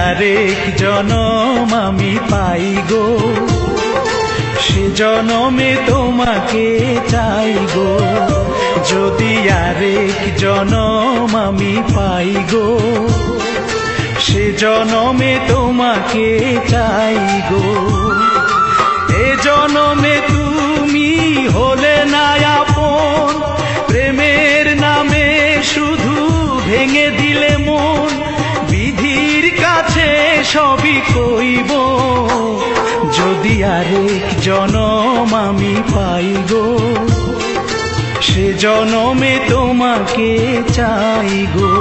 আরেক জনম আমি পাই গো, সে জনমে তোমাকে চাই গো। যদি আরেক জনম আমি পাই গো, সে জনমে তোমাকে চাই গো। এ জনমে তুমি হলে না আপন, প্রেমের নামে শুধু ভেঙে দিলে মন। বিধির কাছে সবই কইব, যদি আরেক জনম আমি পাই গো, সে জনমে তোমাকে চাই গো।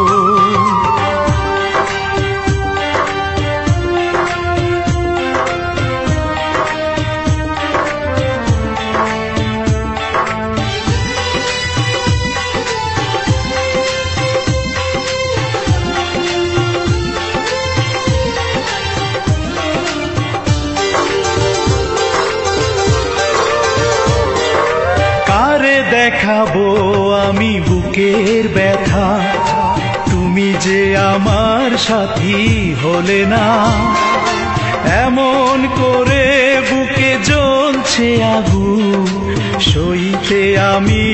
দেখাবো আমি বুকের ব্যথা, তুমি যে আমার সাথী হলে না। এমন করে বুকে জ্বলছে আগুন, সইতে আমি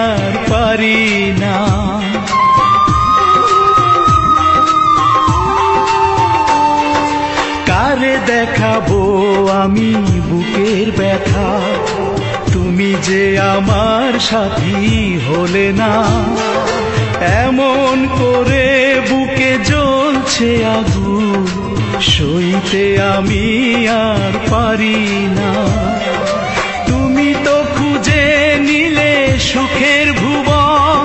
আর পারি না। কারে দেখাবো আমি বুকের ব্যথা, তুমি যে আমার সাথী হলে না। এমন করে বুকে জ্বলছে আগুন, সইতে আমি আর পারি না। তুমি তো খুঁজে নিলে সুখের ভুবন,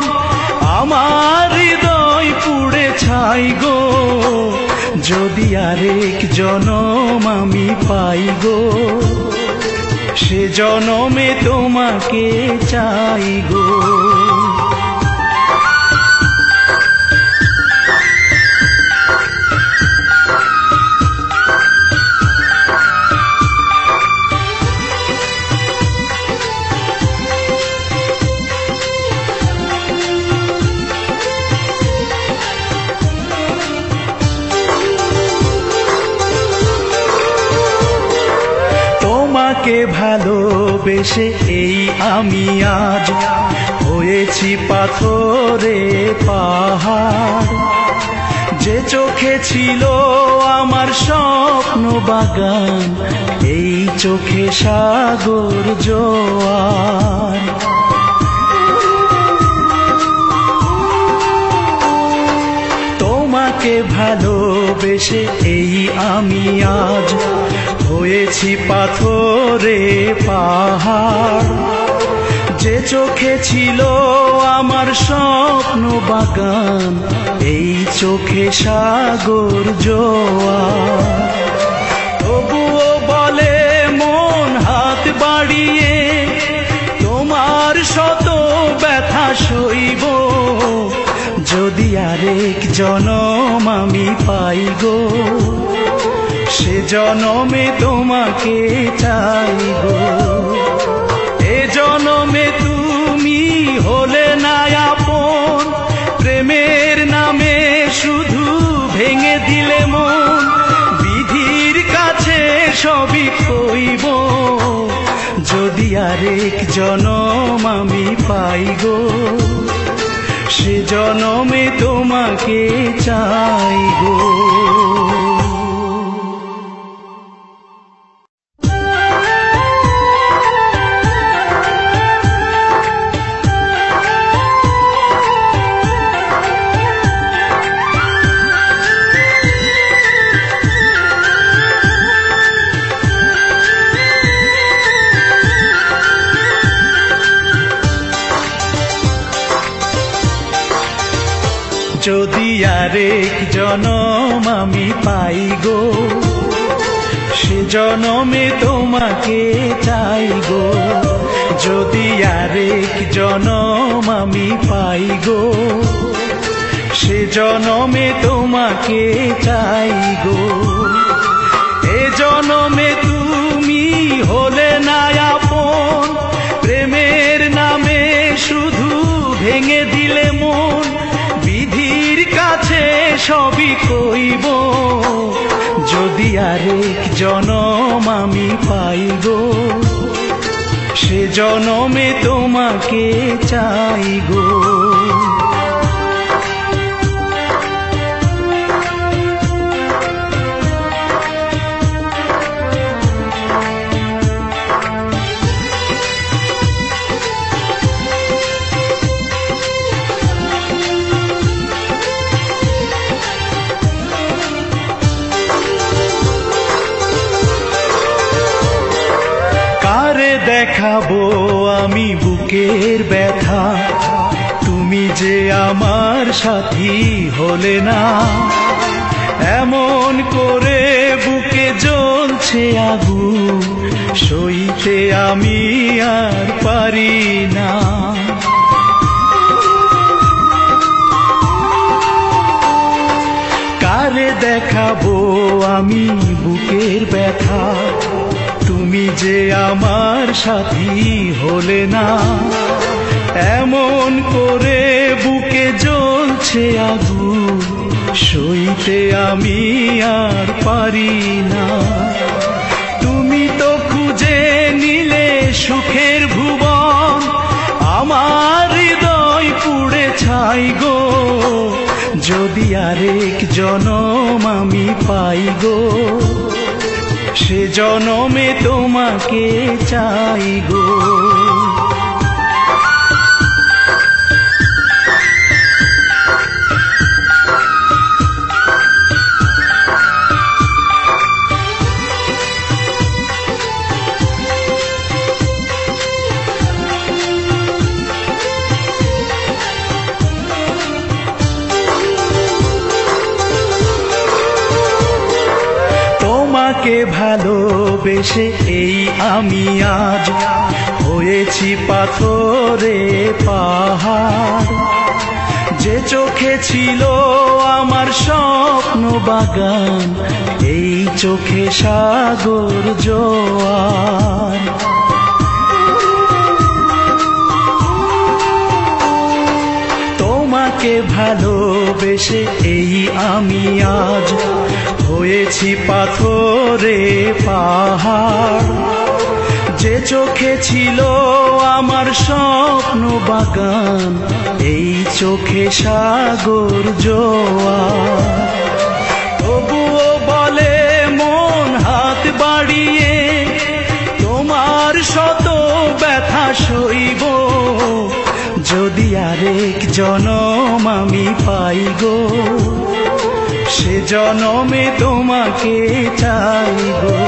আমার হৃদয় পুড়ে ছাই গো। যদি আরেক জনম আমি পাই গো, সে জনমে তোমাকে চাই গো। তোমাকে ভালোবেসে এই আমি আজ হয়েছি পাথরে পাহাড়। যে চোখে ছিল আমার স্বপ্ন বাগান, এই চোখে সাগর জোয়ার। তোমাকে ভালোবেসে এই আমি আজ হয়েছি পাথরে পাহাড়। যে চোখে ছিল আমার স্বপ্ন বাগান, এই চোখে সাগর জোয়ার। তবুও বলে মন হাত বাড়িয়ে, তোমার শত ব্যথা সইব। যদি আরেক জনম আমি পাই গো, সে জনমে তোমাকে চাই গো। এ জনমে তুমি হলে না আপন, প্রেমের নামে শুধু ভেঙে দিলে মন। বিধির কাছে সবই কইব, যদি আরেক জনম আমি পাই গো, সে জনমে তোমাকে চাই গো। যদি আরেক জনম আমি পাই গো, সে জনমে তোমাকে চাই গো। যদি আরেক জনম আমি পাই গো, সে জনমে তোমাকে চাই গো। এ জনমে তুমি হলে না আপন, প্রেমের নামে শুধু ভেঙে দিলে মন। বিধির কাছে সবই কইব, জনমে তোমাকে চাই গো। কারে দেখাবো আমি বুকের ব্যথা, তুমি যে আমার সাথী হলে না। এমন করে বুকে জ্বলছে আগুন, সইতে আমি আর পারি না। কারে দেখাবো আমি বুকের ব্যথা, তুমি যে আমার সাথী হলে না। এমন করে বুকে জ্বলছে আগুন, সইতে আমি আর পারি না। তুমি তো খুঁজে নিলে সুখের ভুবন, আমার হৃদয় পুড়ে ছাই গো। যদি আরেক জনম আমি পাই গো, সে জনমে তোমাকে চাই গো। তোমাকে ভালোবেসে এই আমি আজ হয়েছি পাথরে পাহাড়। যে চোখে ছিল আমার স্বপ্ন বাগান, এই চোখে সাগর জোয়ার। তোমাকে ভালোবেসে এই আমি আজ হয়েছি পাথরে পাহাড়। যে চোখে ছিল আমার স্বপ্ন বাগান, এই চোখে সাগর জোয়ার। তবুও বলে মন হাত বাড়িয়ে, তোমার শত ব্যথা সইব। যদি আরেক জনম আমি পাই গো, সে জনমে তোমাকে চাই গো।